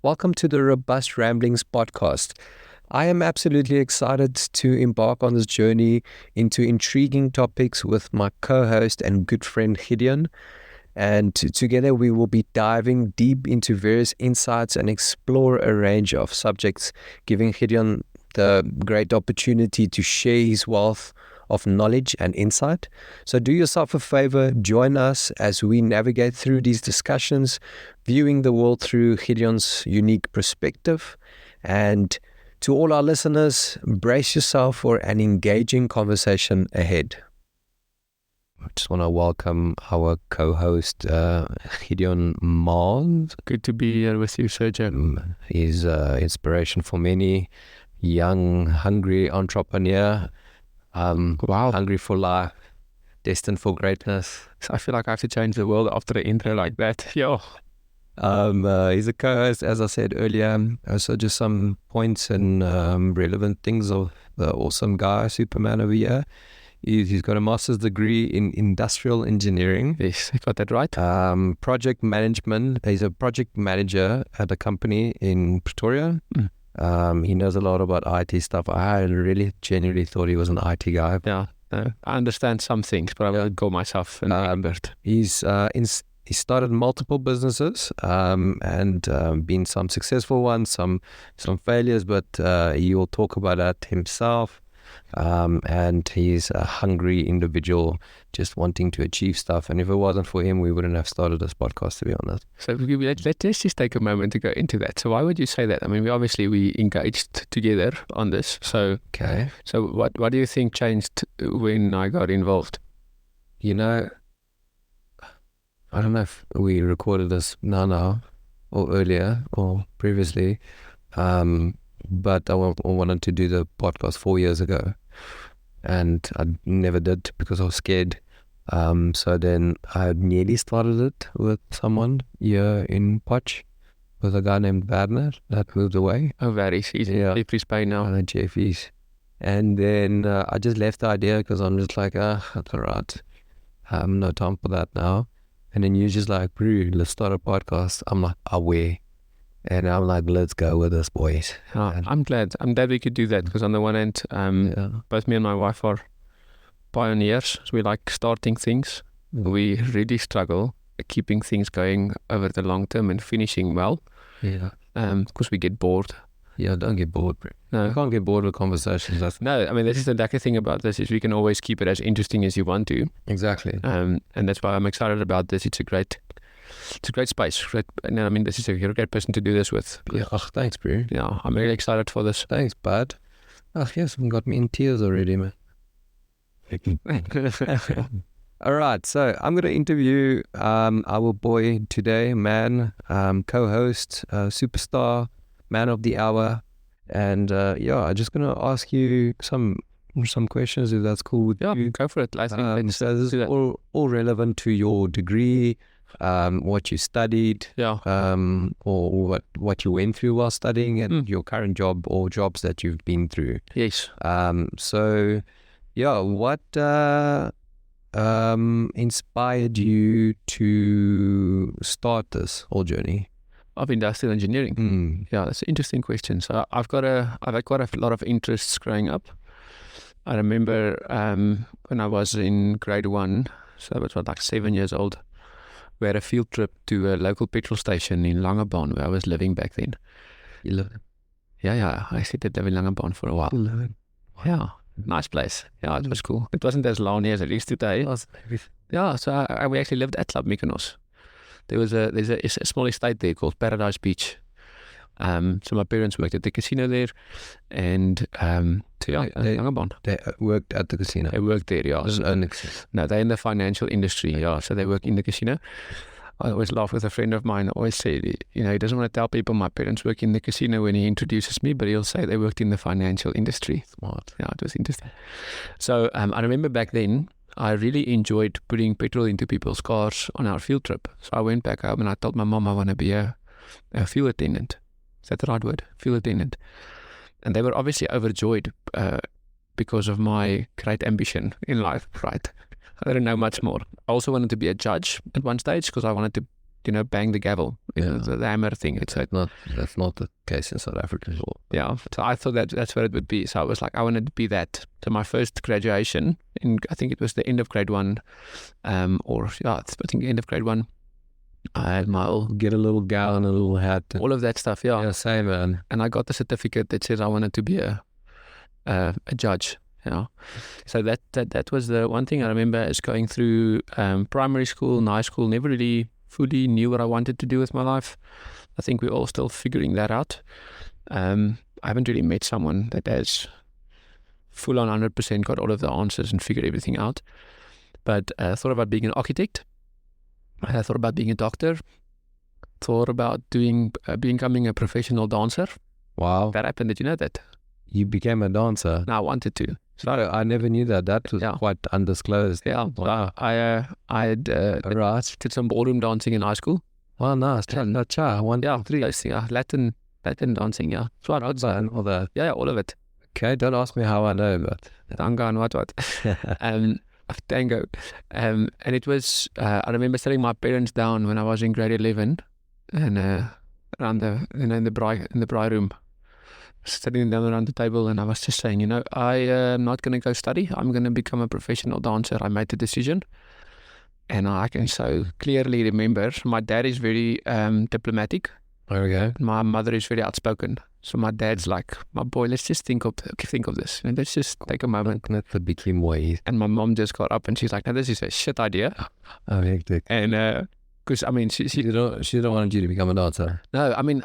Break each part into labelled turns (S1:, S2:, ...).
S1: Welcome to the Robust Ramblings podcast. I am absolutely excited to embark on this journey into intriguing topics with my co-host and good friend Gideon. And together we will be diving deep into various insights and explore a range of subjects, giving Gideon the great opportunity to share his wealth of knowledge and insight. So do yourself a favor, join us as we navigate through these discussions, viewing the world through Gideon's unique perspective. And to all our listeners, brace yourself for an engaging conversation ahead. I just want to welcome our co-host, Gideon Maasz.
S2: Good to be here with you, Sergio.
S1: He's inspiration for many young, hungry entrepreneur. Hungry for life, destined for greatness.
S2: So I feel like I have to change the world after an intro like that. Yo.
S1: He's a co-host, as I said earlier. So just some points and relevant things of the awesome guy, Superman over here. He's got a master's degree in industrial engineering.
S2: Yes, I got that right.
S1: Project management. He's a project manager at a company in Pretoria. He knows a lot about IT stuff. I really genuinely thought he was an IT guy.
S2: Yeah, I understand some things, but I won't call myself an expert.
S1: He started multiple businesses and been some successful ones, some failures, but he will talk about that himself. And he's a hungry individual just wanting to achieve stuff, and if it wasn't for him we wouldn't have started this podcast, to be honest.
S2: So let's just take a moment to go into that. So why would you say that? I mean, we engaged together on this, so
S1: okay.
S2: So what do you think changed when I got involved?
S1: You know, I don't know if we recorded this now or earlier or previously, but I wanted to do the podcast 4 years ago, and I never did because I was scared. So then I nearly started it with someone here in Potch, with a guy named Werner that moved away.
S2: Oh, very easy.
S1: Yeah.
S2: Jeffrey's Bay now.
S1: And Jeffy's. And then I just left the idea because I'm just like, that's all right. I have no time for that now. And then you're just like, bro, let's start a podcast. I'm like, aware. And I'm like, let's go with this, boys.
S2: I'm glad we could do that, because on the one hand, both me and my wife are pioneers. So we like starting things. We really struggle keeping things going over the long term and finishing well.
S1: Yeah.
S2: Because we get bored.
S1: Yeah, don't get bored, bro.
S2: No.
S1: You can't get bored with conversations.
S2: No, I mean, this is the lucky thing about this, is we can always keep it as interesting as you want to.
S1: Exactly.
S2: And that's why I'm excited about this. It's a great space. And I mean, you're a great person to do this with.
S1: Yeah, thanks, bro.
S2: Yeah, I'm really excited for this.
S1: Thanks, bud. Yes, you got me in tears already, man. All right, so I'm going to interview our boy today, man, co-host, superstar, man of the hour, and I'm just going to ask you some questions, if that's cool with you.
S2: Yeah, go for it. I think
S1: so this is all relevant to your degree, what you studied, or what you went through while studying, and your current job or jobs that you've been through.
S2: Yes.
S1: What inspired you to start this whole journey
S2: of industrial engineering? Yeah, that's an interesting question. So I've had quite a lot of interests growing up. I remember when I was in grade 1, so I was like 7 years old, we had a field trip to a local petrol station in Langebaan, where I was living back then.
S1: You live?
S2: Yeah, I did live in Langebaan for a while. Yeah, nice place. Yeah, it was cool. It wasn't as lonely as it is today. Yeah, so we actually lived at Club Mykonos. There's a small estate there called Paradise Beach. So my parents worked at the casino there, and Langebaan.
S1: They worked at the casino.
S2: They worked there, yeah. No, they're in the financial industry, yeah. So they work in the casino. I always laugh with a friend of mine. I always say, he doesn't want to tell people my parents work in the casino when he introduces me, but he'll say they worked in the financial industry.
S1: Smart.
S2: Yeah, it was interesting. So I remember back then, I really enjoyed putting petrol into people's cars on our field trip. So I went back home and I told my mom I want to be a fuel attendant. Is that the right word? Fuel attendant. And they were obviously overjoyed because of my great ambition in life, right? I didn't know much more. I also wanted to be a judge at one stage because I wanted to bang the gavel, the hammer thing. It's like,
S1: that's not the case in South Africa.
S2: Yeah, so I thought that's what it would be. So I was like, I wanted to be that. So my first graduation, I think it was the end of grade 1, I think end of grade 1, I had my
S1: get a little gown and a little hat,
S2: all of that stuff. Yeah,
S1: same, man.
S2: And I got the certificate that says I wanted to be a judge. So that was the one thing I remember is going through primary school and high school. Never really fully knew what I wanted to do with my life. I think we're all still figuring that out. I haven't really met someone that has full on 100% got all of the answers and figured everything out. But I thought about being an architect. I thought about being a doctor. Thought about becoming a professional dancer.
S1: Wow.
S2: That happened. Did you know that?
S1: You became a dancer?
S2: No, I wanted to.
S1: So I never knew that. That was quite undisclosed.
S2: Yeah.
S1: Wow.
S2: I did some ballroom dancing in high school.
S1: Wow, nice. Cha-cha. 1, 2, 3.
S2: Yeah, Latin dancing, yeah.
S1: So all that.
S2: Yeah, all of it.
S1: Okay, don't ask me how I know, but
S2: Tanga and what. Tango. And it was, I remember sitting my parents down when I was in grade 11 and around the, in the braai room, sitting down around the table, and I was just saying, I am not going to go study. I'm going to become a professional dancer. I made the decision. And I can so clearly remember, my dad is very diplomatic.
S1: Okay.
S2: My mother is very outspoken. So my dad's like, my boy, let's just think of this. And let's just take a moment.
S1: Not the big way.
S2: And my mom just got up and she's like, no, this is a shit idea.
S1: Oh, hectic.
S2: And because she
S1: didn't want you to become a dancer.
S2: No, I mean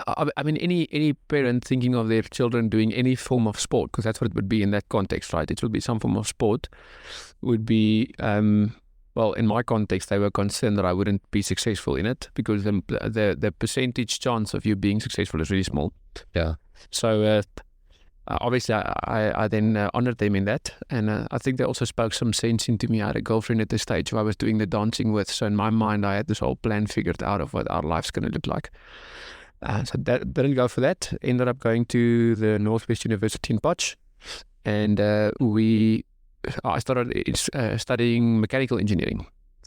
S2: any parent thinking of their children doing any form of sport, because that's what it would be in that context, right? It would be some form of sport, would be well, in my context, they were concerned that I wouldn't be successful in it because the percentage chance of you being successful is really small.
S1: Yeah.
S2: So obviously, I then honored them in that, and I think they also spoke some sense into me. I had a girlfriend at this stage who I was doing the dancing with, so in my mind, I had this whole plan figured out of what our life's going to look like. So that didn't go for that. Ended up going to the Northwest University in Potch, and I started studying mechanical engineering.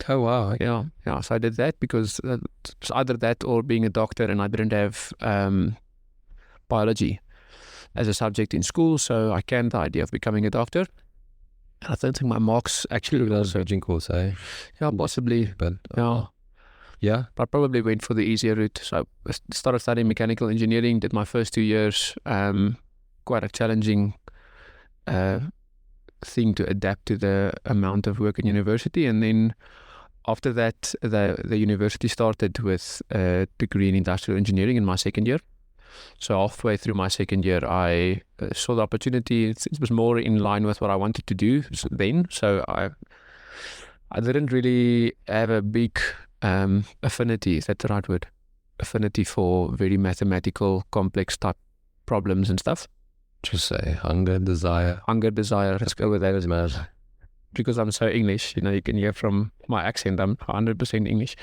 S1: Oh, wow.
S2: Yeah. So I did that because it's either that or being a doctor, and I didn't have biology as a subject in school, so I canned the idea of becoming a doctor. And I don't think my marks actually
S1: were surgeon course, eh?
S2: Yeah, possibly.
S1: But
S2: yeah. But I probably went for the easier route. So I started studying mechanical engineering, did my first 2 years, quite a challenging thing to adapt to the amount of work in university. And then after that, the university started with a degree in industrial engineering in my second year. So halfway through my second year, I saw the opportunity. It was more in line with what I wanted to do then. So I didn't really have a big affinity, is that the right word? Affinity for very mathematical, complex type problems and stuff.
S1: Just say hunger, desire.
S2: Let's go with that as well. Because I'm so English, you can hear from my accent, I'm 100% English.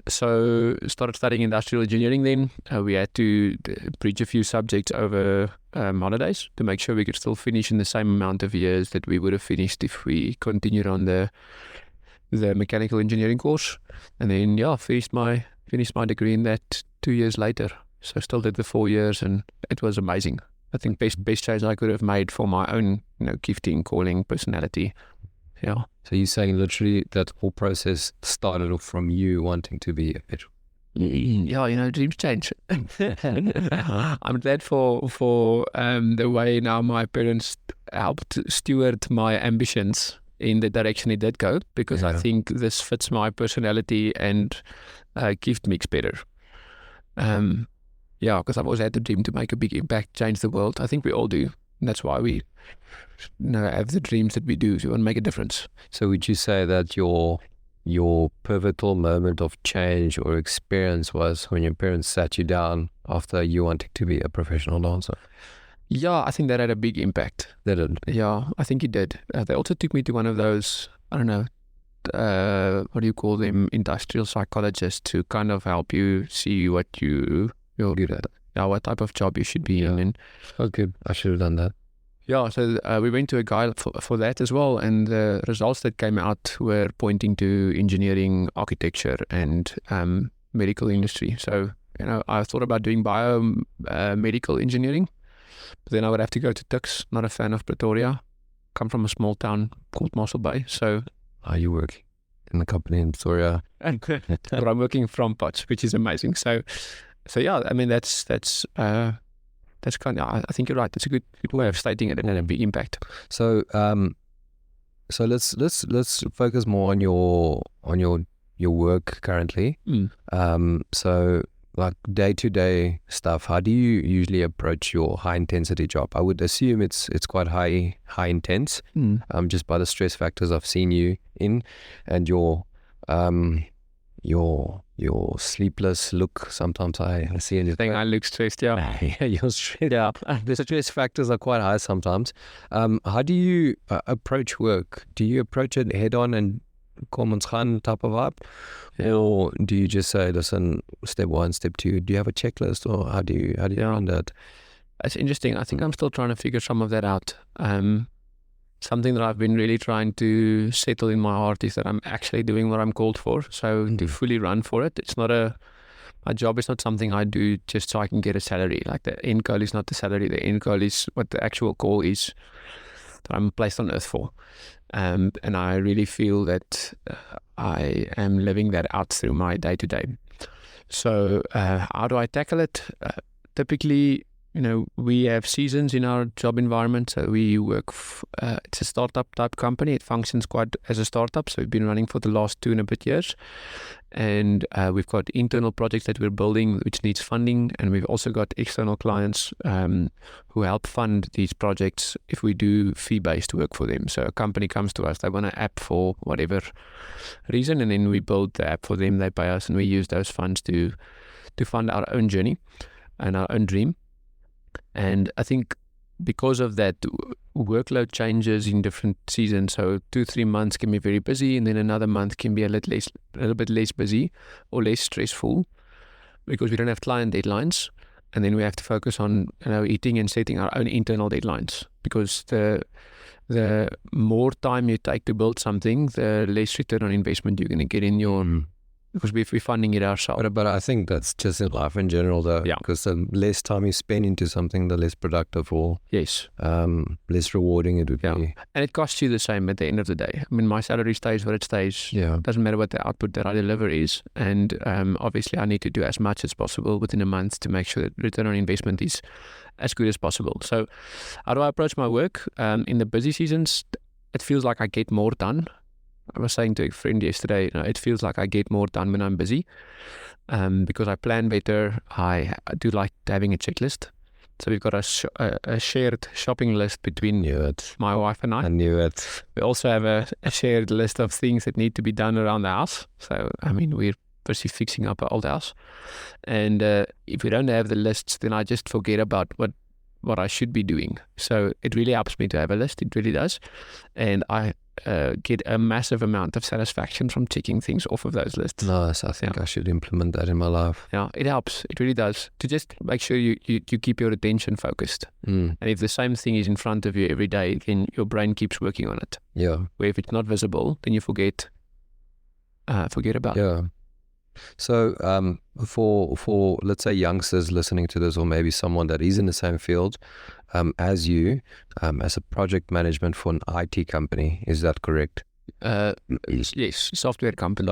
S2: So started studying industrial engineering then. We had to preach a few subjects over holidays to make sure we could still finish in the same amount of years that we would have finished if we continued on the mechanical engineering course. And then, finished my degree in that 2 years later. So I still did the 4 years, and it was amazing. I think best change I could have made for my own, gifting, calling, personality. Yeah.
S1: So you're saying literally that whole process started off from you wanting to be a petrol?
S2: Yeah, dreams change. I'm glad for the way now my parents helped steward my ambitions in the direction it did go, because I think this fits my personality and gift mix better. Yeah, because I've always had the dream to make a big impact, change the world. I think we all do. And that's why we have the dreams that we do. So we want to make a difference.
S1: So would you say that your pivotal moment of change or experience was when your parents sat you down after you wanting to be a professional dancer?
S2: Yeah, I think that had a big impact.
S1: They did?
S2: Yeah, I think it did. They also took me to one of those, I don't know, what do you call them, industrial psychologists, to kind of help you see what you're good at. Yeah, what type of job you should be in.
S1: Oh, good. I should have done that.
S2: Yeah, so we went to a guy for that as well, and the results that came out were pointing to engineering, architecture, and medical industry. So, I thought about doing biomedical engineering, but then I would have to go to Tux. Not a fan of Pretoria. Come from a small town called Mossel Bay. So,
S1: Are you working in the company in Pretoria?
S2: but I'm working from Potch, which is amazing. So yeah, I mean, that's kind of, I think you're right. It's a good way of stating it and then the impact.
S1: So let's focus more on your work currently. So like day-to-day stuff, how do you usually approach your high-intensity job? I would assume it's quite high intense, just by the stress factors I've seen you in, and your sleepless look. Sometimes I see in your
S2: I look stressed, yeah.
S1: You're stressed. Yeah, the stress factors are quite high sometimes. How do you approach work? Do you approach it head-on and kom ons gaan type of vibe? Or do you just say, listen, step 1, step 2, do you have a checklist, or how do you run that?
S2: It's interesting. I think I'm still trying to figure some of that out. Something that I've been really trying to settle in my heart is that I'm actually doing what I'm called for. So to fully run for it, my job is not something I do just so I can get a salary. Like the end goal is not the salary. The end goal is what the actual call is that I'm placed on earth for. And I really feel that I am living that out through my day-to-day. So how do I tackle it? Typically, we have seasons in our job environment. So we work, it's a startup type company. It functions quite as a startup. So we've been running for the last 2 and a bit years. And we've got internal projects that we're building, which needs funding. And we've also got external clients who help fund these projects if we do fee-based work for them. So a company comes to us, they want an app for whatever reason, and then we build the app for them, they pay us, and we use those funds to fund our own journey and our own dream. And I think because of that, workload changes in different seasons. So 2-3 months can be very busy, and then another month can be a little bit less busy or less stressful because we don't have client deadlines. And then we have to focus on eating and setting our own internal deadlines, because the more time you take to build something, the less return on investment you're going to get in your because we're funding it ourselves.
S1: But I think that's just in life in general, though.
S2: Yeah.
S1: Because the less time you spend into something, the less productive or
S2: yes,
S1: less rewarding it would be.
S2: And it costs you the same at the end of the day. I mean, my salary stays where it stays.
S1: Yeah.
S2: It doesn't matter what the output that I deliver is. And obviously, I need to do as much as possible within a month to make sure that return on investment is as good as possible. So how do I approach my work? In the busy seasons, it feels like I get more done. I was saying to a friend yesterday, it feels like I get more done when I'm busy because I plan better. I do like having a checklist. So we've got a shared shopping list between my wife and I.
S1: I knew it.
S2: We also have a shared list of things that need to be done around the house. So, I mean, we're busy fixing up our old house. And if we don't have the lists, then I just forget about what I should be doing. So it really helps me to have a list. It really does. And I get a massive amount of satisfaction from checking things off of those lists.
S1: Nice. I think I should implement that in my life.
S2: Yeah, it helps. It really does. To just make sure you keep your attention focused. And if the same thing is in front of you every day, then your brain keeps working on it.
S1: Yeah.
S2: Where if it's not visible, then you forget about it.
S1: Yeah. So for let's say youngsters listening to this, or maybe someone that is in the same field as you, as a project management for an IT company, is that correct?
S2: Yes, software company.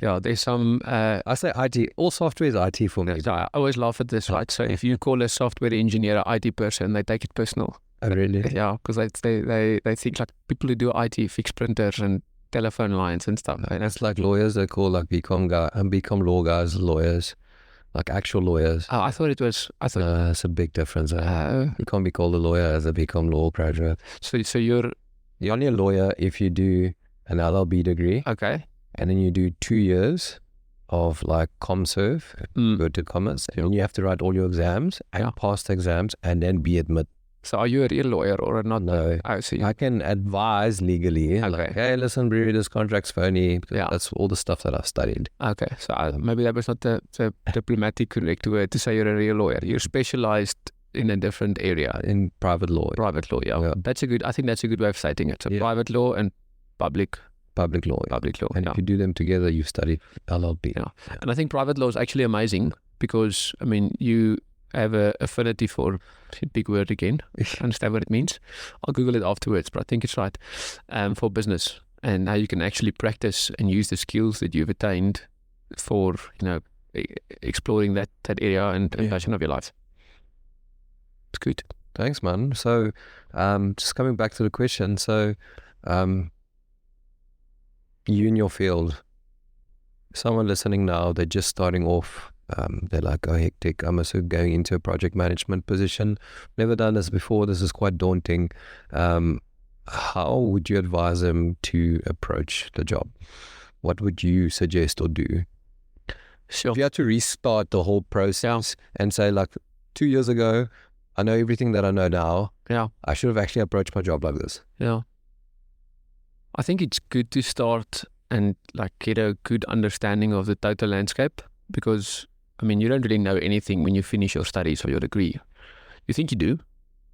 S2: Yeah, there's some.
S1: I say IT. All software is IT for me.
S2: I always laugh at this, right? So if you call a software engineer an IT person, they take it personal.
S1: Oh, really?
S2: Yeah, because they think like people who do IT fix printers and telephone lines and stuff.
S1: And it's like lawyers. They call like BCom law guys lawyers, like actual lawyers.
S2: Oh, I thought it was.
S1: No, it's a big difference. You can't be called a lawyer as a BCom law graduate.
S2: So you're
S1: only a lawyer if you do an LLB degree.
S2: Okay.
S1: And then you do 2 years of like ComServe, inverted commas, and you have to write all your exams and pass the exams and then be admitted.
S2: So are you a real lawyer or not?
S1: No.
S2: I see.
S1: I can advise legally.
S2: Okay.
S1: Like, hey, listen, Brewery, this contract's phony. Yeah. That's all the stuff that I've studied.
S2: Okay. So maybe that was not the diplomatic correct word to say you're a real lawyer. You're specialized in a different area.
S1: In private law.
S2: Private law, yeah. I think that's a good way of stating it. So private law and public
S1: public law.
S2: Public law.
S1: And
S2: Yeah.
S1: if you do them together, you study LLB.
S2: Yeah. And I think private law is actually amazing because, I mean, you have an affinity for, big word again, understand what it means. I'll Google it afterwards, but I think it's right, for business and how you can actually practice and use the skills that you've attained for, exploring that area and passion of your life. It's good.
S1: Thanks, man. So, just coming back to the question. So, you in your field, someone listening now, they're just starting off. They're like, oh, hectic. I'm also going into a project management position. Never done this before. This is quite daunting. How would you advise them to approach the job? What would you suggest or do?
S2: Sure.
S1: If you had to restart the whole process and say, like, 2 years ago, I know everything that I know now.
S2: Yeah.
S1: I should have actually approached my job like this.
S2: Yeah. I think it's good to start and get a good understanding of the total landscape because, I mean, you don't really know anything when you finish your studies or your degree. You think you do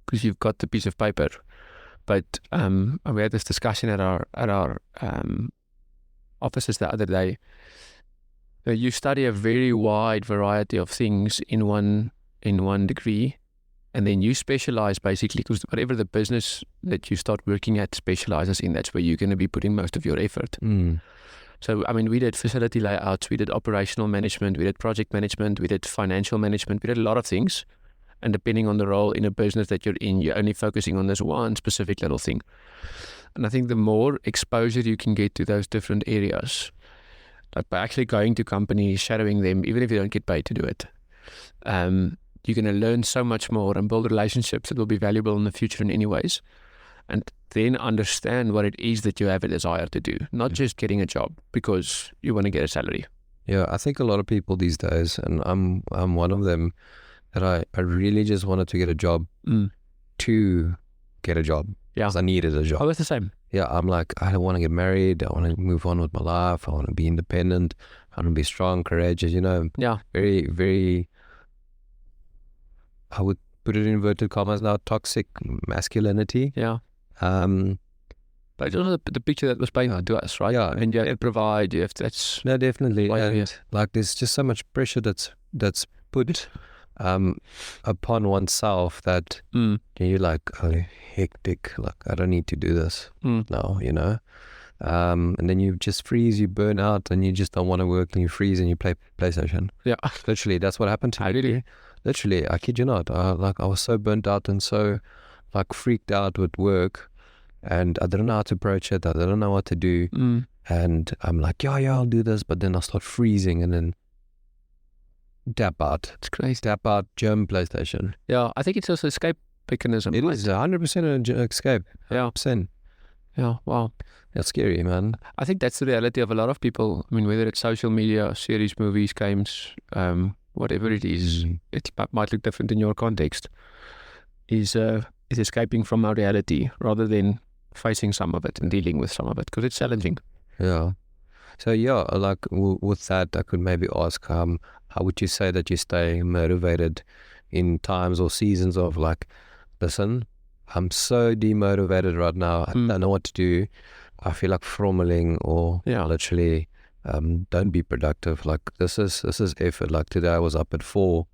S2: because you've got the piece of paper. But we had this discussion at our offices the other day. You study a very wide variety of things in one degree, and then you specialize basically because whatever the business that you start working at specializes in, that's where you're going to be putting most of your effort. So, I mean, we did facility layouts, we did operational management, we did project management, we did financial management, we did a lot of things. And depending on the role in a business that you're in, you're only focusing on this one specific little thing. And I think the more exposure you can get to those different areas, like by actually going to companies, shadowing them, even if you don't get paid to do it, you're going to learn so much more and build relationships that will be valuable in the future in any ways. And then understand what it is that you have a desire to do, not just getting a job because you want to get a salary.
S1: Yeah, I think a lot of people these days, and I'm one of them, that I really just wanted to get a job to get a job.
S2: Yeah.
S1: Because I needed a job.
S2: Oh, it's the same.
S1: Yeah, I'm like, I don't want to get married. I want to move on with my life. I want to be independent. I want to be strong, courageous,
S2: Yeah.
S1: Very, very, I would put it in inverted commas now, toxic masculinity.
S2: Yeah. But it's also the picture that was painted to us, right?
S1: Yeah.
S2: And you have to provide, that's...
S1: No, definitely.
S2: Why
S1: And
S2: here?
S1: like, there's just so much pressure that's put upon oneself that you're like, oh, hectic. Like, I don't need to do this now, and then you just freeze, you burn out, and you just don't want to work, and you freeze and you play PlayStation.
S2: Yeah.
S1: Literally, that's what happened to me.
S2: Really?
S1: Literally, I kid you not. I was so burnt out and so freaked out with work, and I didn't know how to approach it. I didn't know what to do, and I'm like, yeah, I'll do this, but then I start freezing, and then tap out.
S2: It's crazy.
S1: Tap out, German PlayStation.
S2: Yeah, I think it's also escape mechanism.
S1: It is 100% an escape.
S2: Yeah.
S1: 100%.
S2: Yeah, wow.
S1: That's scary, man.
S2: I think that's the reality of a lot of people. I mean, whether it's social media, series, movies, games, whatever it is, it might look different in your context, is escaping from our reality rather than facing some of it and dealing with some of it because it's challenging.
S1: Yeah. So yeah, like with that, I could maybe ask, how would you say that you stay motivated in times or seasons of like, listen, I'm so demotivated right now. I don't know what to do. I feel like frommeling or literally don't be productive. Like this is effort. Like today I was up at 4.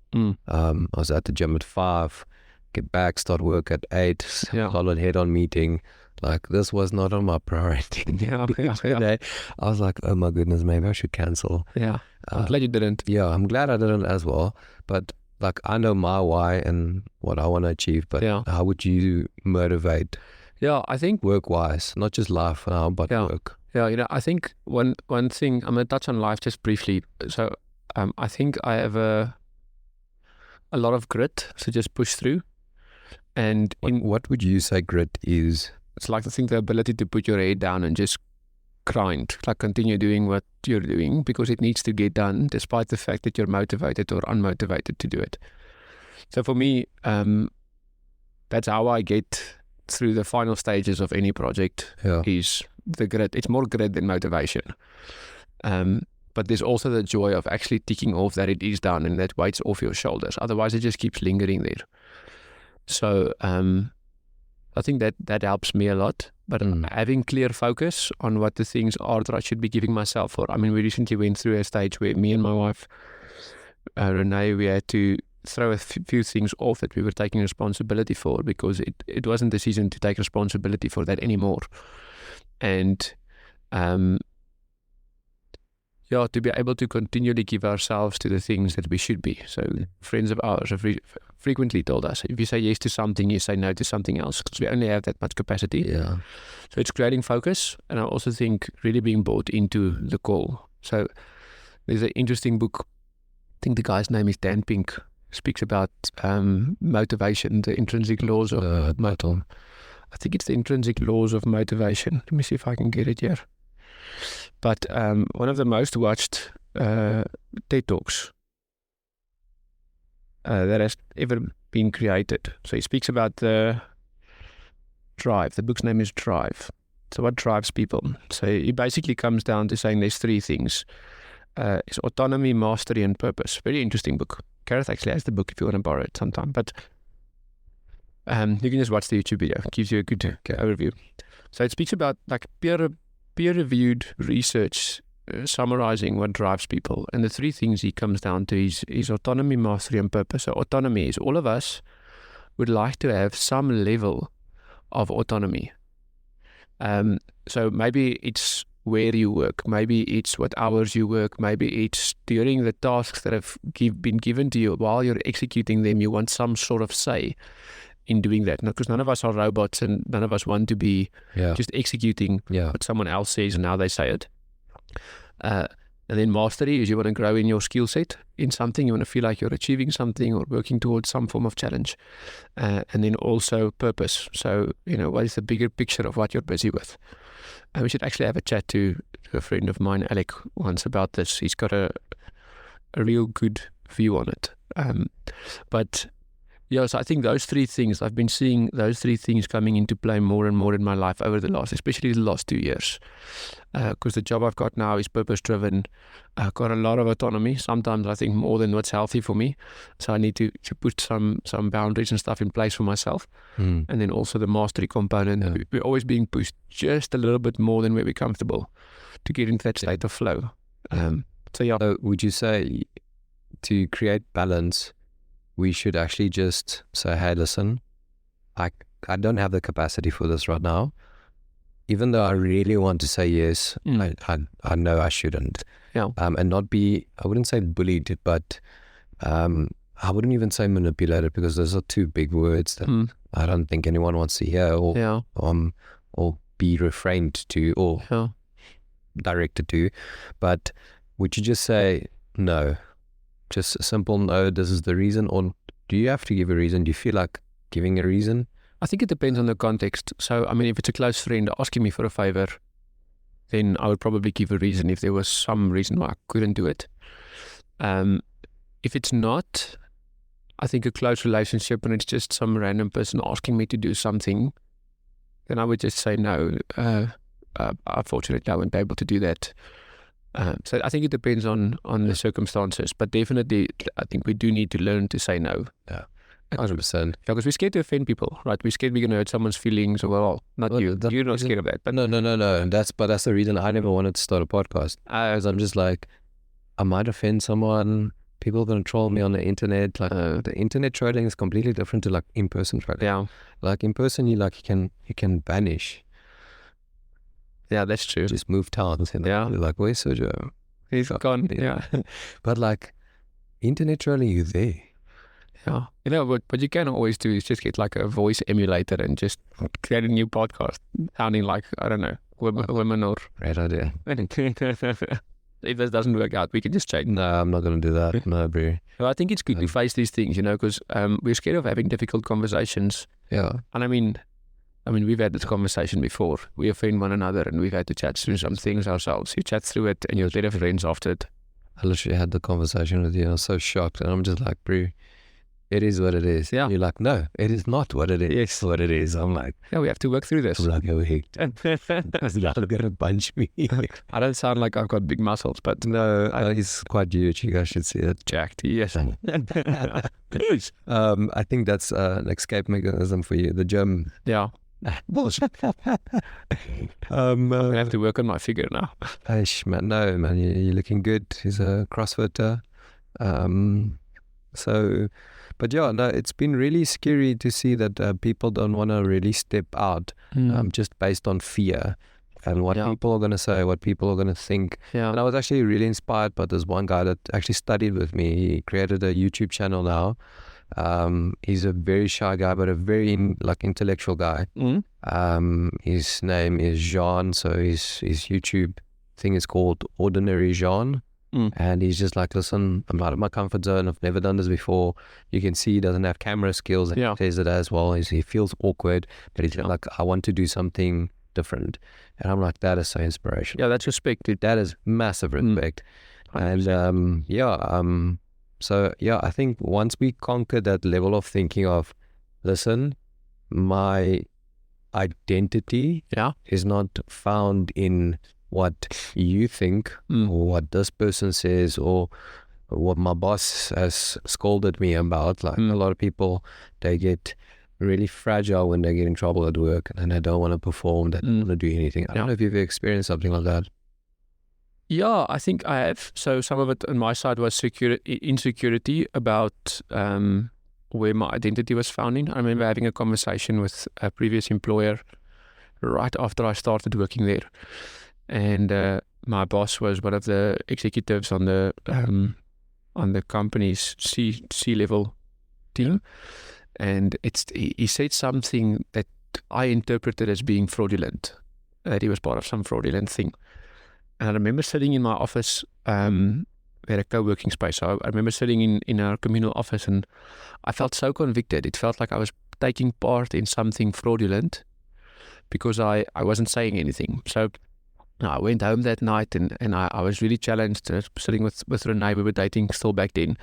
S1: I was at the gym at 5. Get back, start work at 8. Solid head-on meeting. Like this was not on my priority. Today, I was like, oh my goodness, maybe I should cancel.
S2: Yeah, I'm glad you didn't.
S1: Yeah, I'm glad I didn't as well. But like I know my why and what I want to achieve. But how would you motivate?
S2: Yeah, I think
S1: work-wise, not just life now, but work.
S2: Yeah, I think one thing, I'm going to touch on life just briefly. So I think I have a lot of grit to just push through. And
S1: what would you say grit is?
S2: It's like the ability to put your head down and just grind, like continue doing what you're doing because it needs to get done despite the fact that you're motivated or unmotivated to do it. So for me, that's how I get through the final stages of any project is the grit. It's more grit than motivation. But there's also the joy of actually ticking off that it is done and that weight's off your shoulders. Otherwise, it just keeps lingering there. So I think that helps me a lot. but having clear focus on what the things are that I should be giving myself for. I mean, we recently went through a stage where me and my wife, Renee, we had to throw a few things off that we were taking responsibility for, because it wasn't the season to take responsibility for that anymore. And to be able to continually give ourselves to the things that we should be. So friends of ours have frequently told us, if you say yes to something, you say no to something else, because we only have that much capacity.
S1: Yeah.
S2: So it's creating focus, and I also think really being bought into the call. So there's an interesting book, I think the guy's name is Dan Pink, speaks about motivation, the intrinsic laws of motivation. I think it's the intrinsic laws of motivation. Let me see if I can get it here. But one of the most watched TED Talks that has ever been created. So he speaks about the drive. The book's name is Drive. So what drives people? So he basically comes down to saying there's three things. It's autonomy, mastery, and purpose. Very interesting book. Gareth actually has the book if you want to borrow it sometime. But you can just watch the YouTube video. It gives you a good overview. So it speaks about like peer-reviewed research summarizing what drives people. And the three things he comes down to is autonomy, mastery, and purpose. So autonomy is all of us would like to have some level of autonomy. So maybe it's where you work, maybe it's what hours you work, maybe it's during the tasks that have been given to you. While you're executing them, you want some sort of say in doing that. Because none of us are robots, and none of us want to be just executing what someone else says and how they say it. And then mastery is you want to grow in your skill set in something. You want to feel like you're achieving something or working towards some form of challenge. And then also purpose. So, what is the bigger picture of what you're busy with? We should actually have a chat to a friend of mine, Alec, once about this. He's got a real good view on it. So I think those three things, I've been seeing those three things coming into play more and more in my life over especially the last 2 years. Because the job I've got now is purpose-driven. I've got a lot of autonomy, sometimes I think more than what's healthy for me. So I need to put some boundaries and stuff in place for myself. And then also the mastery component. Yeah. We're always being pushed just a little bit more than where we're comfortable to get into that state of flow. So
S1: would you say to create balance, we should actually just say, hey, listen, I don't have the capacity for this right now. Even though I really want to say yes, I know I shouldn't.
S2: Yeah.
S1: And not be, I wouldn't say bullied, but I wouldn't even say manipulated, because those are two big words that I don't think anyone wants to hear or be refrained to or directed to. But would you just say no? Just a simple no, this is the reason? Or do you have to give a reason? Do you feel like giving a reason?
S2: I think it depends on the context. So, I mean, if it's a close friend asking me for a favor, then I would probably give a reason if there was some reason why I couldn't do it. If it's not, I think a close relationship and it's just some random person asking me to do something, then I would just say no. Unfortunately, I won't be able to do that. So I think it depends on the circumstances, but definitely I think we do need to learn to say no.
S1: Yeah, 100%.
S2: Because we're scared to offend people, right? We're scared we're going to hurt someone's feelings. Well, not you. You're not scared of that. But
S1: No. That's the reason I never wanted to start a podcast. Because I'm just like, I might offend someone. People are going to troll me on the internet. Like the internet trolling is completely different to like in-person trolling.
S2: Yeah.
S1: Like in person, you can vanish.
S2: Yeah, that's true.
S1: Just move towns. And you're like, where's Sergio?
S2: He's gone. Yeah.
S1: But like internet trolling, you're there.
S2: Yeah. What you can always do is just get like a voice emulator and just create a new podcast sounding like, I don't know, women or...
S1: Great idea.
S2: If this doesn't work out, we can just change.
S1: No, I'm not going to do that. No, bro.
S2: Well, I think it's good to face these things, because we're scared of having difficult conversations.
S1: Yeah.
S2: And I mean, we've had this conversation before. We offend one another and we've had to chat through some things ourselves. You chat through it and you're better friends after it.
S1: I literally had the conversation with you. I was so shocked. And I'm just like, bro, it is what it is.
S2: Yeah.
S1: You're like, no, it is not what it is. It's what it is. I'm like,
S2: yeah, we have to work through this.
S1: I'm like, oh, heck. He's not going to punch me.
S2: I don't sound like I've got big muscles, but
S1: no, he's quite huge. You guys should see it.
S2: Jacked. Yes.
S1: I think that's an escape mechanism for you. The gym.
S2: Yeah. I have to work on my figure now.
S1: Man, no, man, you're looking good. He's a CrossFitter. But yeah, no, it's been really scary to see that people don't want to really step out, just based on fear and what people are going to say, what people are going to think.
S2: Yeah.
S1: And I was actually really inspired by this one guy that actually studied with me. He created a YouTube channel now. He's a very shy guy, but a very intellectual guy. His name is Jean, so his YouTube thing is called Ordinary Jean. And he's just like, listen, I'm out of my comfort zone. I've never done this before. You can see he doesn't have camera skills. And he says it as well. He feels awkward, but he's like, I want to do something different. And I'm like, that is so inspirational.
S2: Yeah, that's respect, dude.
S1: That is massive respect. And so I think once we conquer that level of thinking of, listen, my identity is not found in what you think or what this person says or what my boss has scolded me about. Like a lot of people, they get really fragile when they get in trouble at work and they don't want to perform, they don't want to do anything. I don't know if you've experienced something like that.
S2: Yeah, I think I have. So some of it on my side was insecurity about where my identity was found in. I remember having a conversation with a previous employer right after I started working there. And my boss was one of the executives on the company's C-level team, and he said something that I interpreted as being fraudulent, that he was part of some fraudulent thing. And I remember sitting in my office, we had a co-working space, so I remember sitting in our communal office, and I felt so convicted. It felt like I was taking part in something fraudulent because I wasn't saying anything. So I went home that night and I was really challenged, sitting with Renee. We were dating still back then,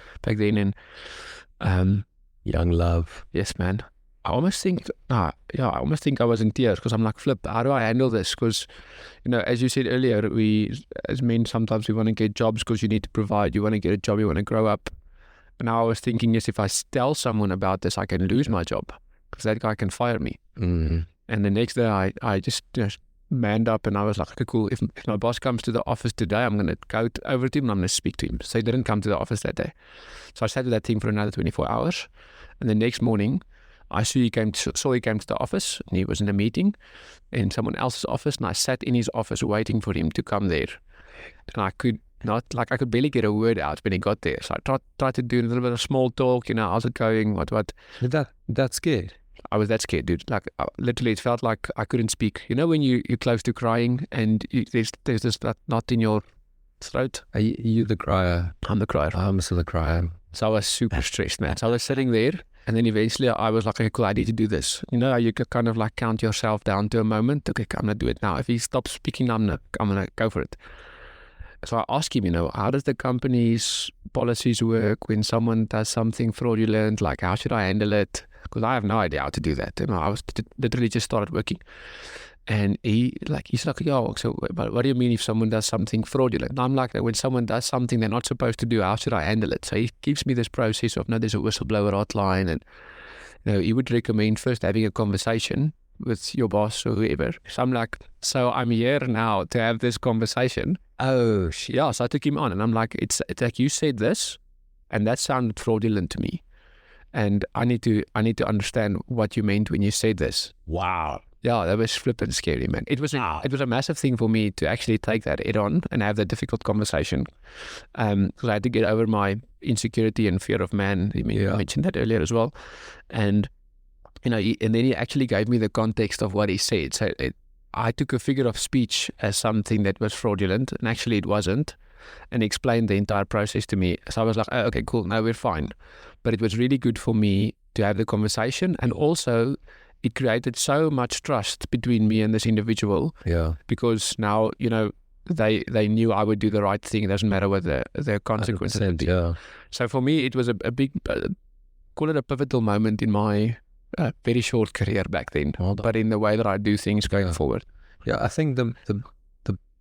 S2: and
S1: young love.
S2: Yes, man. I almost think I was in tears because I'm like, flip, how do I handle this? Because, as you said earlier, we as men sometimes we want to get jobs because you need to provide. You want to get a job, you want to grow up. And now I was thinking, yes, if I tell someone about this, I can lose my job because that guy can fire me. And the next day I just manned up and I was like, okay, cool. If my boss comes to the office today, I'm going to go over to him and I'm going to speak to him. So he didn't come to the office that day. So I sat with that thing for another 24 hours. And the next morning, I saw he came to the office and he was in a meeting in someone else's office. And I sat in his office waiting for him to come there. And I could barely get a word out when he got there. So I tried to do a little bit of small talk, how's it going? What?
S1: That scared?
S2: I was that scared, dude. Like literally, it felt like I couldn't speak. When you're close to crying and there's this knot in your throat.
S1: Are you the crier?
S2: I'm the crier.
S1: I'm still the crier.
S2: So I was super stressed, man. So I was sitting there, and then eventually I was like, okay, cool, I need to do this. You could kind of like count yourself down to a moment. Okay, I'm gonna do it now. If he stops speaking, I'm gonna go for it. So I asked him, how does the company's policies work when someone does something fraudulent? Like, how should I handle it? Because I have no idea how to do that. I was literally just started working. And he's like, yo, so what do you mean if someone does something fraudulent? And I'm like, when someone does something they're not supposed to do, how should I handle it? So he gives me this process of, no, there's a whistleblower hotline. And, he would recommend first having a conversation with your boss or whoever. So I'm like, so I'm here now to have this conversation.
S1: Oh, shit.
S2: Yeah, so I took him on and I'm like, it's like you said this and that sounded fraudulent to me. And I need to understand what you meant when you said this.
S1: Wow.
S2: Yeah, that was flipping scary, man. It was a massive thing for me to actually take that head on and have that difficult conversation. Because I had to get over my insecurity and fear of man. I mentioned that earlier as well. And and then he actually gave me the context of what he said. So I took a figure of speech as something that was fraudulent, and actually it wasn't, and he explained the entire process to me. So I was like, oh, okay, cool, now we're fine. But it was really good for me to have the conversation, and also it created so much trust between me and this individual.
S1: Yeah.
S2: Because now, they knew I would do the right thing. It doesn't matter what the consequences would be.
S1: Yeah.
S2: So for me, it was a big, call it a pivotal moment in my very short career back then, but in the way that I do things going forward.
S1: Yeah, I think the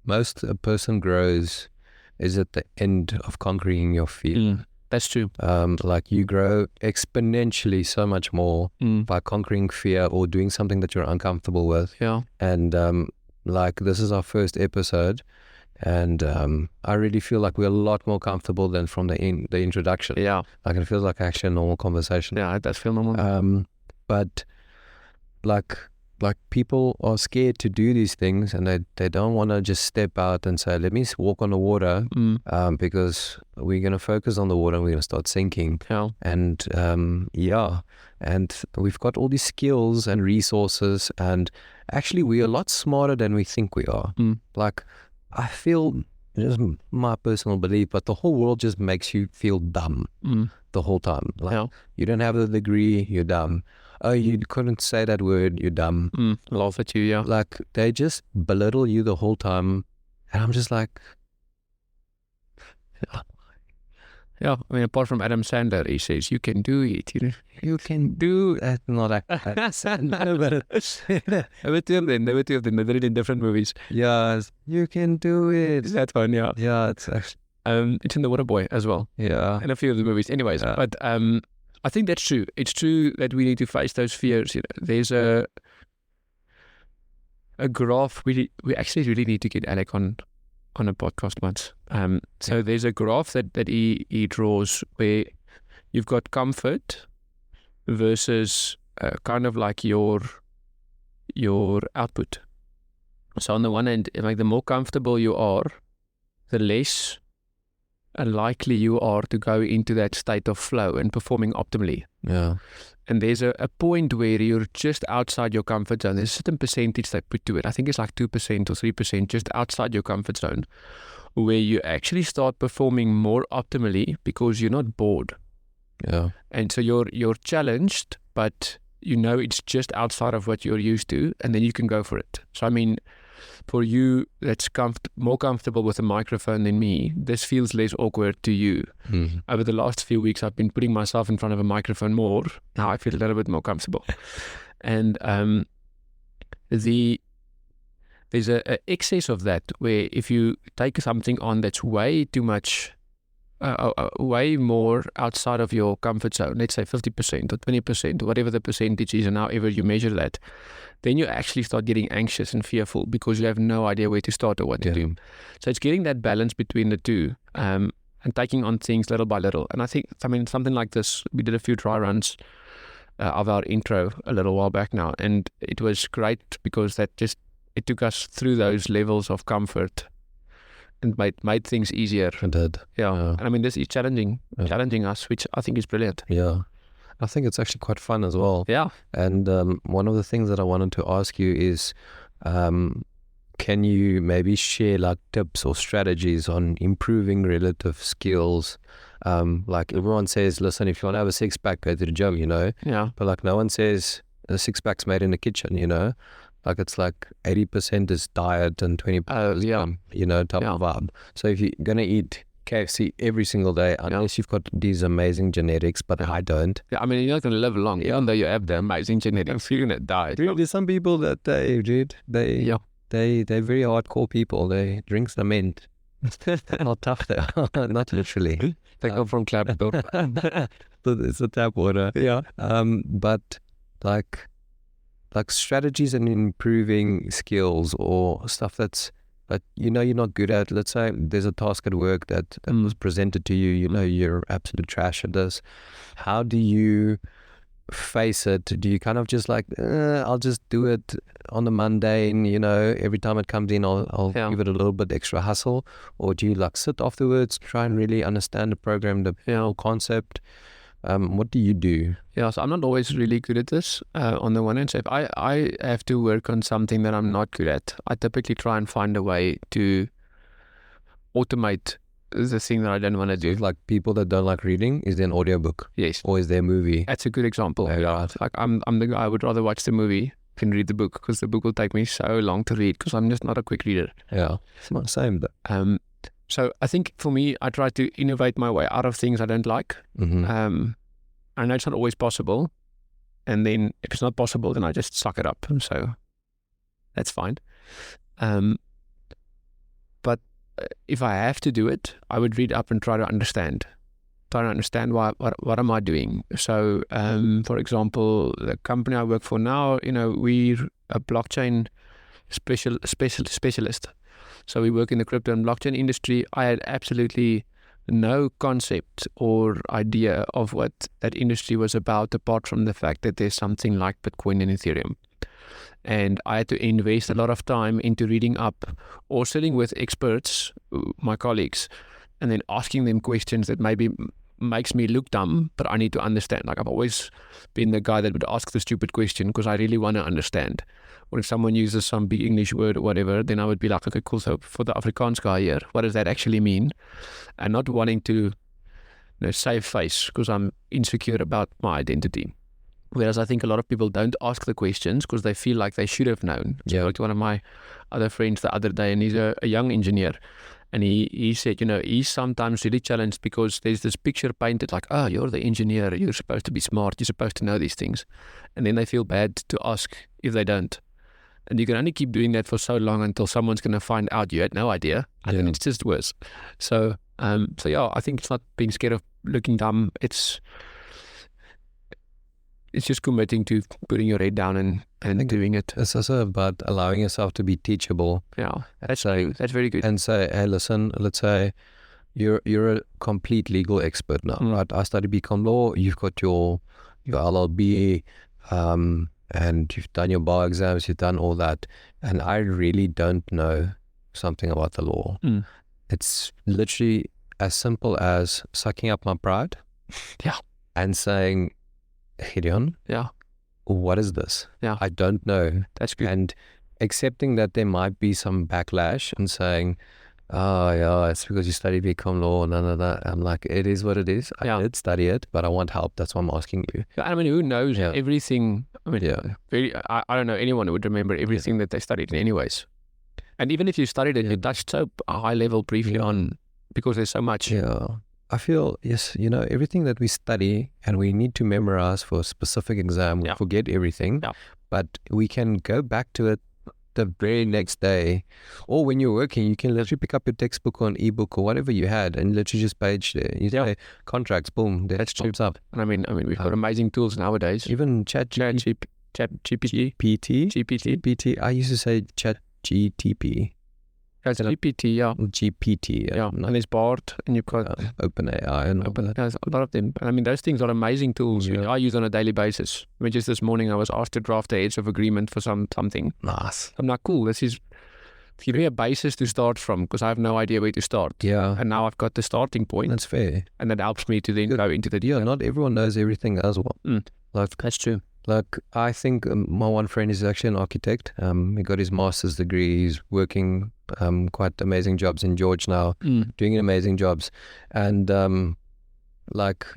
S1: most a person grows is at the end of conquering your fear.
S2: That's true.
S1: Like you grow exponentially so much more by conquering fear or doing something that you're uncomfortable with.
S2: Yeah.
S1: And like this is our first episode, and I really feel like we're a lot more comfortable than from the introduction.
S2: Yeah.
S1: Like it feels like actually a normal conversation.
S2: Yeah, it does feel normal.
S1: But like people are scared to do these things, and they don't want to just step out and say, let me walk on the water, because we're going to focus on the water and we're going to start sinking.
S2: Yeah.
S1: And and we've got all these skills and resources, and actually we're a lot smarter than we think we are. Like I feel, just my personal belief, but the whole world just makes you feel dumb the whole time. Like you don't have the degree, you're dumb. Oh, you couldn't say that word, you're dumb.
S2: Laugh at you, yeah.
S1: Like they just belittle you the whole time, and I'm just like,
S2: yeah. I mean, apart from Adam Sandler, he says you can do it.
S1: You can do that. Not like
S2: no, but there were two of them. They did it in different movies.
S1: Yeah, you can do it.
S2: Is that one? Yeah.
S1: Yeah, it's actually.
S2: It's in The Waterboy as well.
S1: Yeah,
S2: and a few of the movies. Anyways, but I think that's true. It's true that we need to face those fears. There's a graph. We actually really need to get Alec on a podcast once. So there's a graph that he draws where you've got comfort versus kind of like your output. So on the one hand, like the more comfortable you are, the less likely you are to go into that state of flow and performing optimally.
S1: Yeah.
S2: And there's a point where you're just outside your comfort zone. There's a certain percentage they put to it. I think it's like 2% or 3%, just outside your comfort zone, where you actually start performing more optimally because you're not bored.
S1: Yeah.
S2: And so you're challenged, but you know it's just outside of what you're used to, and then you can go for it. So I mean, for you that's more comfortable with a microphone than me, this feels less awkward to you. Over the last few weeks, I've been putting myself in front of a microphone more. Now I feel a little bit more comfortable. And there's a excess of that, where if you take something on that's way too much, way more outside of your comfort zone, let's say 50% or 20% or whatever the percentage is, and however you measure that, then you actually start getting anxious and fearful because you have no idea where to start or what to do. So it's getting that balance between the two, and taking on things little by little. And I think, something like this, we did a few dry runs of our intro a little while back now, and it was great because it took us through those levels of comfort and made things easier.
S1: It did.
S2: Yeah. And I mean, this is challenging us, which I think is brilliant.
S1: Yeah. I think it's actually quite fun as well.
S2: Yeah.
S1: And one of the things that I wanted to ask you is, can you maybe share like tips or strategies on improving relative skills? Like everyone says, listen, if you want to have a six pack, go to the gym,
S2: Yeah.
S1: But like no one says a six pack's made in the kitchen, Like it's like 80% is diet and 20% type of vibe. So if you're going to eat KFC every single day, unless you've got these amazing genetics, but I don't.
S2: Yeah, I mean, you're not going to live long, even though you have the amazing genetics. You're going to die.
S1: There's some people that they're very hardcore people. They drink cement. Not tough though. Not literally.
S2: They come from Clapton.
S1: It's a tap water.
S2: Yeah.
S1: But like strategies and improving skills or stuff that you're not good at. Let's say there's a task at work that was presented to you, you're absolute trash at this. How do you face it? Do you kind of just like, I'll just do it on the mundane, every time it comes in, I'll give it a little bit extra hustle? Or do you like sit afterwards, try and really understand the program, the whole concept? What do you do?
S2: Yeah, so I'm not always really good at this. On the one hand, so if I have to work on something that I'm not good at, I typically try and find a way to automate the thing that I don't want to do.
S1: Like people that don't like reading, is there an audiobook?
S2: Yes.
S1: Or is there a movie?
S2: That's a good example.
S1: Yeah.
S2: Like I'm the guy, I would rather watch the movie than read the book, because the book will take me so long to read because I'm just not a quick reader.
S1: Yeah, it's not the same though.
S2: So I think for me, I try to innovate my way out of things I don't like. I know it's not always possible. And then if it's not possible, then I just suck it up. So that's fine. But if I have to do it, I would read up and try to understand. trying to understand what am I doing. So, for example, the company I work for now, we're a blockchain specialist. So we work in the crypto and blockchain industry. I had absolutely no concept or idea of what that industry was about, apart from the fact that there's something like Bitcoin and Ethereum. And I had to invest a lot of time into reading up or sitting with experts, my colleagues, and then asking them questions that maybe makes me look dumb, but I need to understand. Like, I've always been the guy that would ask the stupid question because I really want to understand. Or if someone uses some big English word or whatever, then I would be like, okay, cool. So for the Afrikaans guy here, what does that actually mean? And not wanting to save face because I'm insecure about my identity. Whereas I think a lot of people don't ask the questions because they feel like they should have known. So I spoke to one of my other friends the other day, and he's a young engineer. And he said, he's sometimes really challenged because there's this picture painted like, oh, you're the engineer, you're supposed to be smart, you're supposed to know these things. And then they feel bad to ask if they don't. And you can only keep doing that for so long until someone's going to find out you had no idea, and then it's just worse. So I think it's not being scared of looking dumb. It's just committing to putting your head down and doing it.
S1: It's also about allowing yourself to be teachable.
S2: Yeah, that's very good.
S1: And say, hey, listen, let's say you're a complete legal expert now, right? I studied BCom law. You've got your LLB, and you've done your bar exams. You've done all that, and I really don't know something about the law. It's literally as simple as sucking up my pride, and saying, Gideon, what is this? I don't know.
S2: That's good.
S1: And accepting that there might be some backlash and saying, oh yeah, it's because you studied BCom law and none of that. I'm like, it is what it is. I did study it, but I want help. That's why I'm asking you.
S2: I mean, who knows everything? I mean, I don't know anyone who would remember everything that they studied anyways. And even if you studied it, you touched so a high level briefly on, because there's so much.
S1: Yeah. I feel, yes, everything that we study and we need to memorize for a specific exam, we forget everything, but we can go back to it the very next day, or when you're working, you can literally pick up your textbook or an ebook or whatever you had and literally just page there. You say contracts, boom, that pops up.
S2: And I mean, we've got amazing tools nowadays.
S1: Even GPT. I used to say Chat GTP.
S2: That's GPT,
S1: GPT,
S2: and there's Bard, and you've got
S1: OpenAI and
S2: there's a lot of them. I mean, those things are amazing tools. I use on a daily basis. I mean, just this morning I was asked to draft the heads of agreement for something.
S1: Nice.
S2: I'm like, cool. This is give me a basis to start from, because I have no idea where to start. And now I've got the starting point.
S1: That's fair.
S2: And that helps me to then go into the deal.
S1: Not everyone knows everything as well.
S2: That's true.
S1: Like, I think my one friend is actually an architect. He got his master's degree. He's working quite amazing jobs in George now, doing amazing jobs. And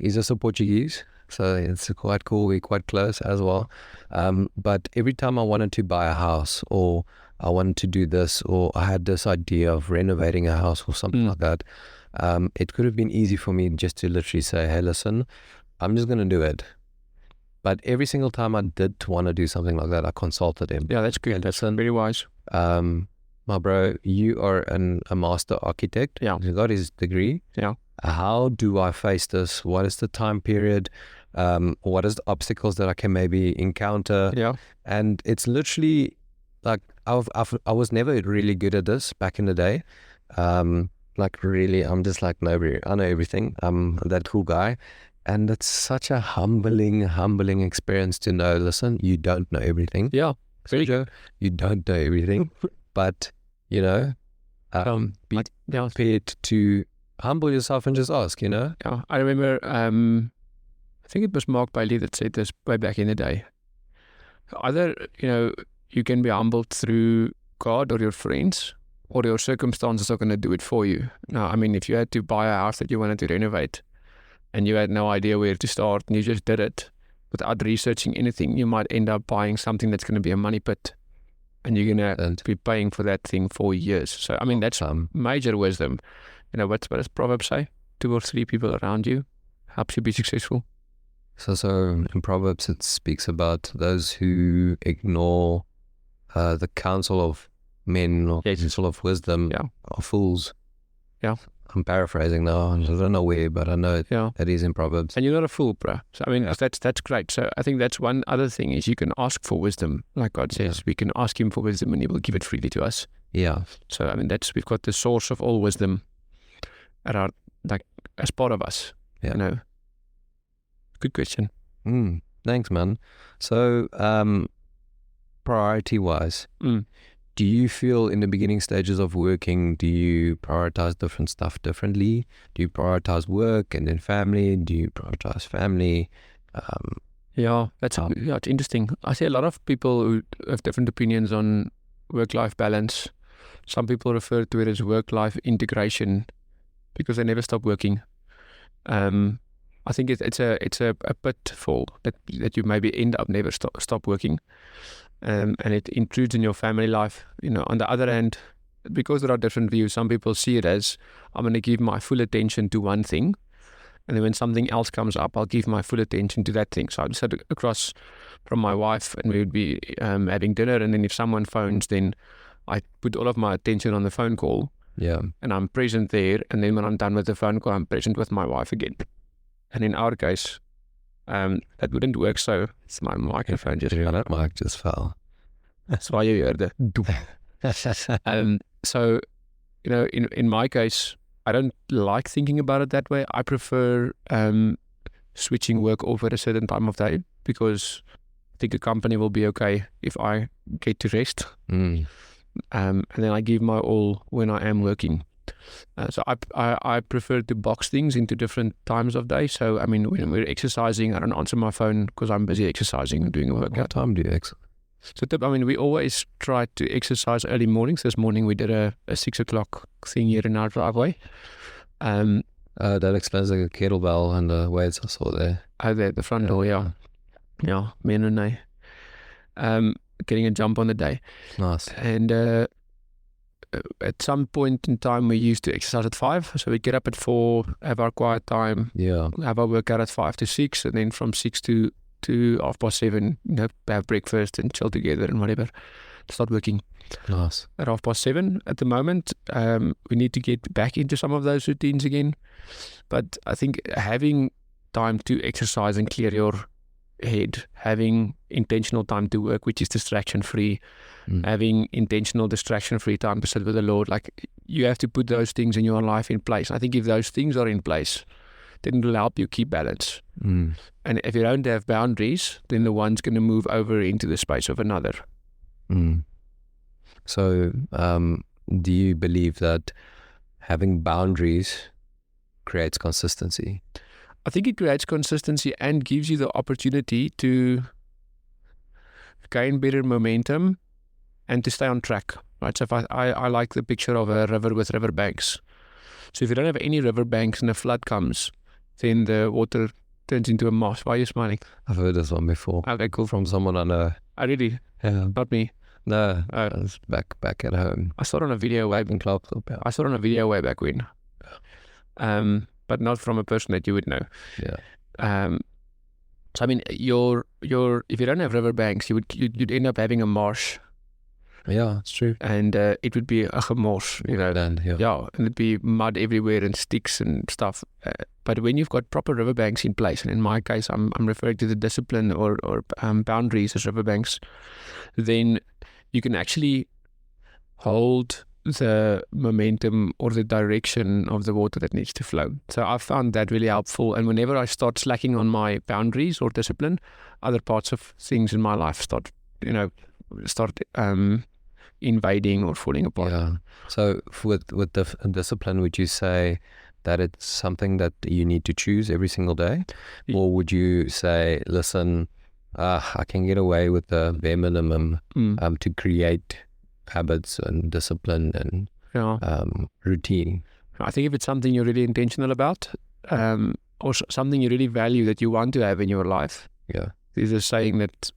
S1: he's also Portuguese, so it's quite cool. We're quite close as well. But every time I wanted to buy a house, or I wanted to do this, or I had this idea of renovating a house or something like that, it could have been easy for me just to literally say, hey, listen, I'm just going to do it. But every single time I did want to do something like that, I consulted him.
S2: Yeah, that's good. That's very wise.
S1: My bro, you are a master architect.
S2: Yeah.
S1: He got his degree.
S2: Yeah.
S1: How do I face this? What is the time period? What is the obstacles that I can maybe encounter?
S2: Yeah.
S1: And it's literally like, I was never really good at this back in the day. Really, I'm just like, no, I know everything. I'm that cool guy. And it's such a humbling experience to know, listen, you don't know everything.
S2: Yeah.
S1: You don't know everything. But, be prepared to humble yourself and just ask,
S2: Yeah. I remember, I think it was Mark Bailey that said this way back in the day. Either, you can be humbled through God or your friends, or your circumstances are going to do it for you. Now, I mean, if you had to buy a house that you wanted to renovate, and you had no idea where to start, and you just did it without researching anything, you might end up buying something that's going to be a money pit, and you're going to be paying for that thing for years. So, I mean, that's major wisdom. What does Proverbs say? 2 or 3 people around you helps you be successful.
S1: So in Proverbs, it speaks about those who ignore the counsel of men or counsel of wisdom are fools.
S2: Yeah.
S1: I'm paraphrasing now. I don't know where, but I know that is in Proverbs.
S2: And you're not a fool, bro. So, I mean, that's great. So I think that's one other thing is you can ask for wisdom. Like God says, we can ask him for wisdom and he will give it freely to us.
S1: Yeah.
S2: So, I mean, we've got the source of all wisdom at our, like, as part of us.
S1: Yeah.
S2: You know. Good question.
S1: Thanks, man. So, priority-wise, do you feel in the beginning stages of working, do you prioritize different stuff differently? Do you prioritize work and then family? Do you prioritize family?
S2: It's interesting. I see a lot of people who have different opinions on work-life balance. Some people refer to it as work-life integration because they never stop working. I think it's a pitfall that you maybe end up never stop working. And it intrudes in your family life. You know, on the other hand, because there are different views, some people see it as I'm going to give my full attention to one thing, and then when something else comes up, I'll give my full attention to that thing. So I'd sit across from my wife, and we would be having dinner, and then if someone phones, then I put all of my attention on the phone call.
S1: Yeah,
S2: and I'm present there, and then when I'm done with the phone call, I'm present with my wife again. And in our case, that wouldn't work. So it's my microphone just fell.
S1: That mic just fell.
S2: That's why you heard it. So, you know, in my case, I don't like thinking about it that way. I prefer switching work off at a certain time of day because I think a company will be okay if I get to rest. And then I give my all when I am working. So I prefer to box things into different times of day. So, I mean, when we're exercising, I don't answer my phone because I'm busy exercising and doing a workout.
S1: What time do you exercise?
S2: So, I mean, we always try to exercise early mornings. This morning we did a 6 o'clock thing here in our driveway.
S1: That explains like a kettlebell and the weights I saw there.
S2: Oh, there at the front door, yeah. Yeah, me and Renee. Getting a jump on the day.
S1: Nice.
S2: And at some point in time, we used to exercise at 5. So we get up at 4, have our quiet time, have our workout at 5 to 6, and then from 6 to 7:30, you know, have breakfast and chill together and whatever. Start working.
S1: Nice.
S2: At 7:30 at the moment, we need to get back into some of those routines again. But I think having time to exercise and clear your head, having intentional time to work, which is distraction free, having intentional distraction free time to sit with the Lord, like you have to put those things in your life in place. I think if those things are in place, then it'll help you keep balance. And if you don't have boundaries, then the one's going to move over into the space of another.
S1: So do you believe that having boundaries creates consistency?
S2: I think it creates consistency and gives you the opportunity to gain better momentum and to stay on track, right? So if I like the picture of a river with river banks. So if you don't have any river banks and a flood comes, then the water turns into a Maasz. Why are you smiling?
S1: I've heard this one before.
S2: Okay, cool.
S1: From someone I know.
S2: I really?
S1: Yeah.
S2: Not me.
S1: No, it's back at home.
S2: I saw it on a video way back when. But not from a person that you would know.
S1: Yeah.
S2: So I mean, if you don't have river banks, you'd end up having a marsh.
S1: Yeah, it's true.
S2: And it would be a gemors, you know.
S1: Land,
S2: yeah, and it'd be mud everywhere and sticks and stuff. But when you've got proper riverbanks in place, and in my case, I'm referring to the discipline or boundaries as riverbanks, then you can actually hold the momentum or the direction of the water that needs to flow. So I found that really helpful. And whenever I start slacking on my boundaries or discipline, other parts of things in my life start invading or falling apart.
S1: Yeah. So with the discipline, would you say that it's something that you need to choose every single day? Or would you say, listen, I can get away with the bare minimum to create habits and discipline and routine?
S2: I think if it's something you're really intentional about, or something you really value that you want to have in your life, there's a saying that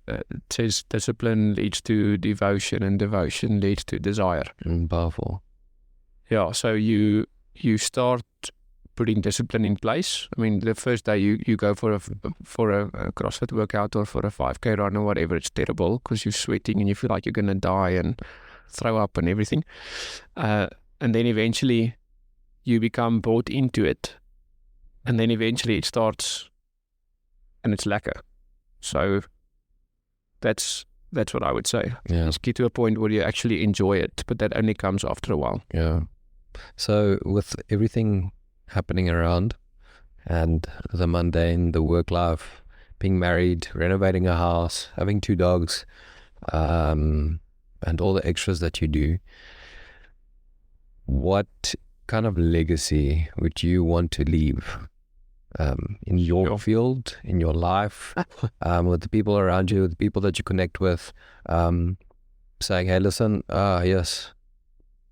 S2: says discipline leads to devotion and devotion leads to desire.
S1: Powerful.
S2: Yeah, so you start putting discipline in place. I mean, the first day you go for a CrossFit workout or for a 5K run or whatever, it's terrible because you're sweating and you feel like you're going to die and throw up and everything. And then eventually you become bought into it, and then eventually it starts and it's lacquer. So that's what I would say.
S1: Yeah.
S2: Just get to a point where you actually enjoy it, but that only comes after a while.
S1: Yeah. So with everything happening around and the mundane, the work life, being married, renovating a house, having 2 dogs, and all the extras that you do, what kind of legacy would you want to leave in your field, in your life, with the people around you, with the people that you connect with, saying, hey, listen, yes,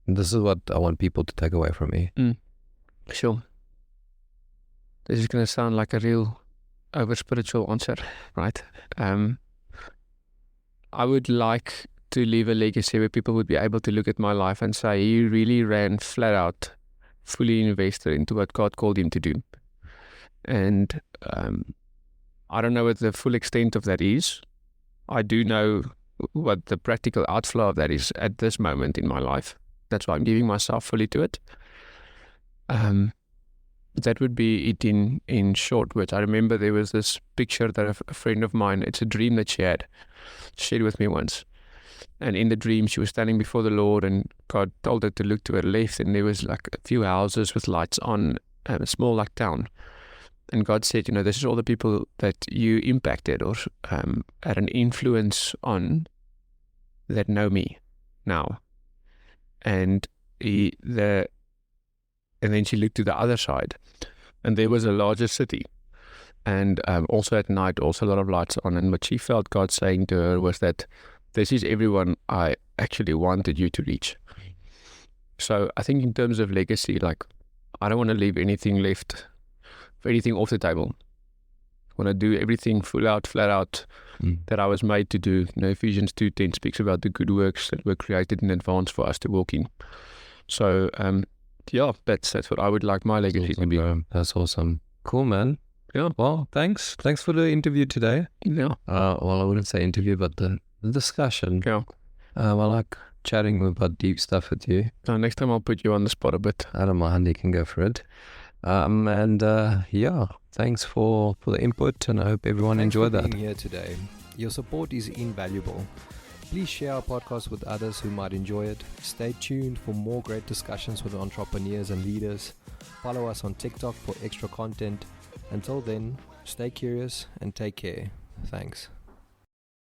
S1: this is what I want people to take away from me.
S2: Sure. This is going to sound like a real over-spiritual answer, right? I would like to leave a legacy where people would be able to look at my life and say, he really ran flat out, fully invested into what God called him to do. And I don't know what the full extent of that is. I do know what the practical outflow of that is at this moment in my life. That's why I'm giving myself fully to it. That would be it in short words. I remember there was this picture that a friend of mine, it's a dream that she had shared with me once. And in the dream, she was standing before the Lord, and God told her to look to her left, and there was like a few houses with lights on, a small like town. And God said, this is all the people that you impacted or had an influence on that know me now. And then she looked to the other side, and there was a larger city. And also at night, also a lot of lights on. And what she felt God saying to her was that this is everyone I actually wanted you to reach. So I think in terms of legacy, like, I don't want to leave anything off the table. I want to do everything full out, flat out, that I was made to do. Ephesians 2:10 speaks about the good works that were created in advance for us to walk in. So, that's what I would like my legacy to be.
S1: That's awesome. Cool, man.
S2: Yeah.
S1: Well, thanks. Thanks for the interview today.
S2: Yeah.
S1: Well, I wouldn't say interview, but the discussion.
S2: Yeah.
S1: I like chatting about deep stuff with you.
S2: Next time I'll put you on the spot a bit.
S1: I don't mind. You can go for it. Thanks for the input, and I hope everyone enjoyed that. Being here today. Your support is invaluable. Please share our podcast with others who might enjoy it. Stay tuned for more great discussions with entrepreneurs and leaders. Follow us on TikTok for extra content. Until then, stay curious and take care. Thanks.